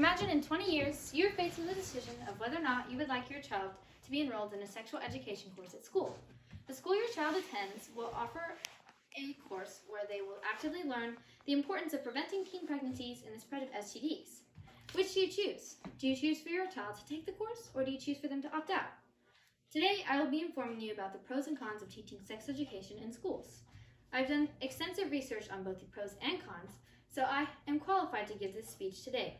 Imagine in 20 years, you're facing the decision of whether or not you would like your child to be enrolled in a sexual education course at school. The school your child attends will offer a course where they will actively learn the importance of preventing teen pregnancies and the spread of STDs. Which do you choose? Do you choose for your child to take the course, or do you choose for them to opt out? Today, I will be informing you about the pros and cons of teaching sex education in schools. I've done extensive research on both the pros and cons, so I am qualified to give this speech today.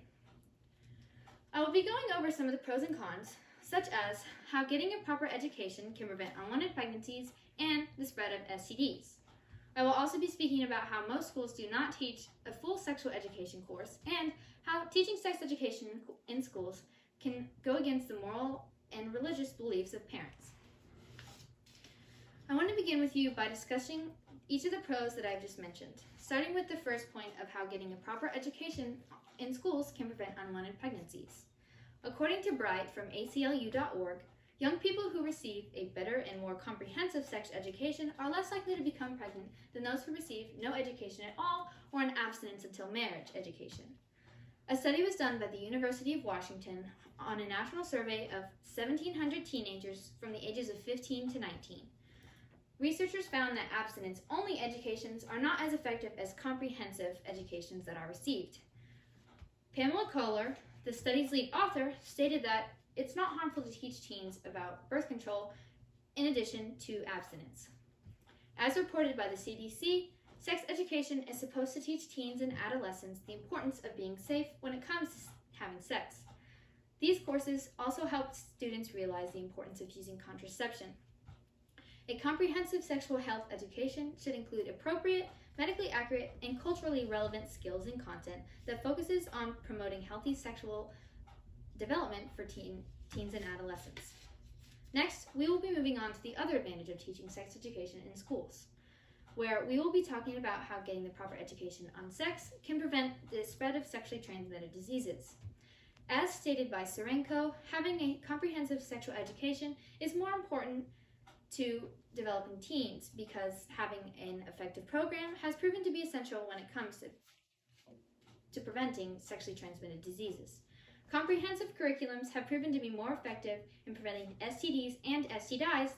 I will be going over some of the pros and cons, such as how getting a proper education can prevent unwanted pregnancies and the spread of STDs. I will also be speaking about how most schools do not teach a full sexual education course and how teaching sex education in schools can go against the moral and religious beliefs of parents. I want to begin with you by discussing each of the pros that I've just mentioned, starting with the first point of how getting a proper education in schools can prevent unwanted pregnancies. According to Bright from ACLU.org, young people who receive a better and more comprehensive sex education are less likely to become pregnant than those who receive no education at all or an abstinence until marriage education. A study was done by the University of Washington on a national survey of 1,700 teenagers from the ages of 15 to 19. Researchers found that abstinence-only educations are not as effective as comprehensive educations that are received. Pamela Kohler, the study's lead author, stated that it's not harmful to teach teens about birth control in addition to abstinence. As reported by the CDC, sex education is supposed to teach teens and adolescents the importance of being safe when it comes to having sex. These courses also help students realize the importance of using contraception. A comprehensive sexual health education should include appropriate, medically accurate, and culturally relevant skills and content that focuses on promoting healthy sexual development for teens and adolescents. Next, we will be moving on to the other advantage of teaching sex education in schools, where we will be talking about how getting the proper education on sex can prevent the spread of sexually transmitted diseases. As stated by Serenko, having a comprehensive sexual education is more important to developing teens because having an effective program has proven to be essential when it comes to preventing sexually transmitted diseases. Comprehensive curriculums have proven to be more effective in preventing STDs and STIs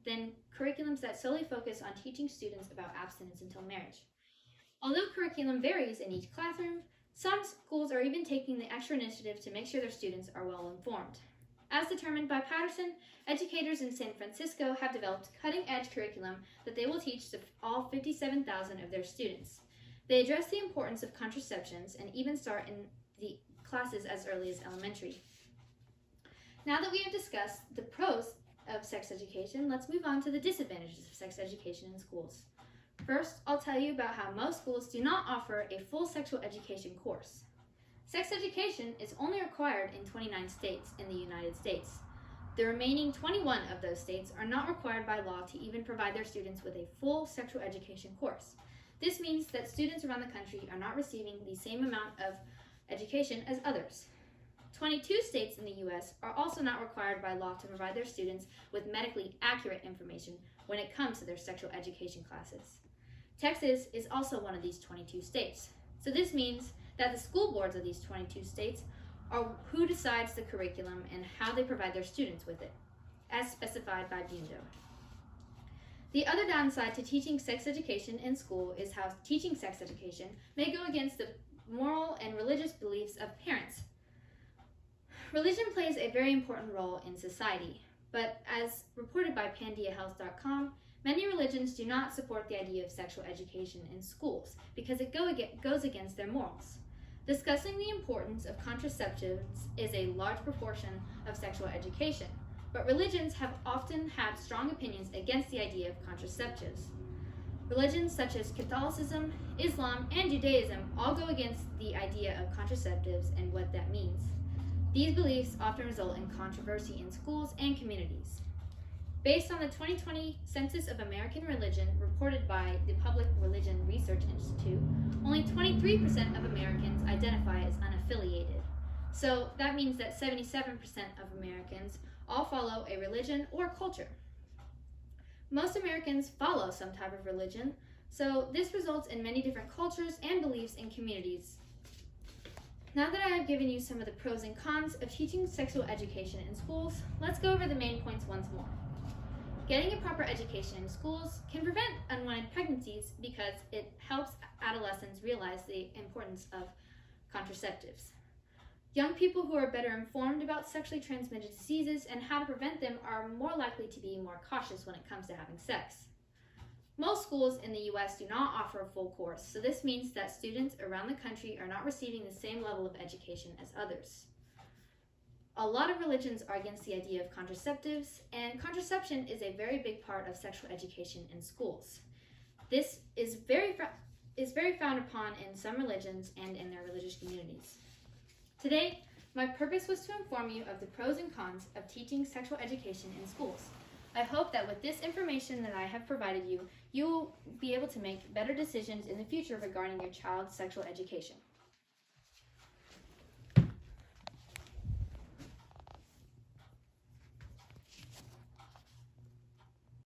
than curriculums that solely focus on teaching students about abstinence until marriage. Although curriculum varies in each classroom, some schools are even taking the extra initiative to make sure their students are well informed. As determined by Patterson, educators in San Francisco have developed cutting-edge curriculum that they will teach to all 57,000 of their students. They address the importance of contraceptions and even start in the classes as early as elementary. Now that we have discussed the pros of sex education, let's move on to the disadvantages of sex education in schools. First, I'll tell you about how most schools do not offer a full sexual education course. Sex education is only required in 29 states in the United States. The remaining 21 of those states are not required by law to even provide their students with a full sexual education course. This means that students around the country are not receiving the same amount of education as others. 22 states in the U.S. are also not required by law to provide their students with medically accurate information when it comes to their sexual education classes. Texas is also one of these 22 states. So this means that the school boards of these 22 states are who decides the curriculum and how they provide their students with it, as specified by Bundo. The other downside to teaching sex education in school is how teaching sex education may go against the moral and religious beliefs of parents. Religion plays a very important role in society, but as reported by PandiaHealth.com, many religions do not support the idea of sexual education in schools because it goes against their morals. Discussing the importance of contraceptives is a large proportion of sexual education, but religions have often had strong opinions against the idea of contraceptives. Religions such as Catholicism, Islam, and Judaism all go against the idea of contraceptives and what that means. These beliefs often result in controversy in schools and communities. Based on the 2020 Census of American Religion reported by the Public Religion Research Institute, only 23% of Americans identify as unaffiliated. So that means that 77% of Americans all follow a religion or culture. Most Americans follow some type of religion, so this results in many different cultures and beliefs in communities. Now that I have given you some of the pros and cons of teaching sexual education in schools, let's go over the main points once more. Getting a proper education in schools can prevent unwanted pregnancies because it helps adolescents realize the importance of contraceptives. Young people who are better informed about sexually transmitted diseases and how to prevent them are more likely to be more cautious when it comes to having sex. Most schools in the U.S. do not offer a full course, so this means that students around the country are not receiving the same level of education as others. A lot of religions are against the idea of contraceptives, and contraception is a very big part of sexual education in schools. This is very frowned upon in some religions and in their religious communities. Today, my purpose was to inform you of the pros and cons of teaching sexual education in schools. I hope that with this information that I have provided you, you will be able to make better decisions in the future regarding your child's sexual education.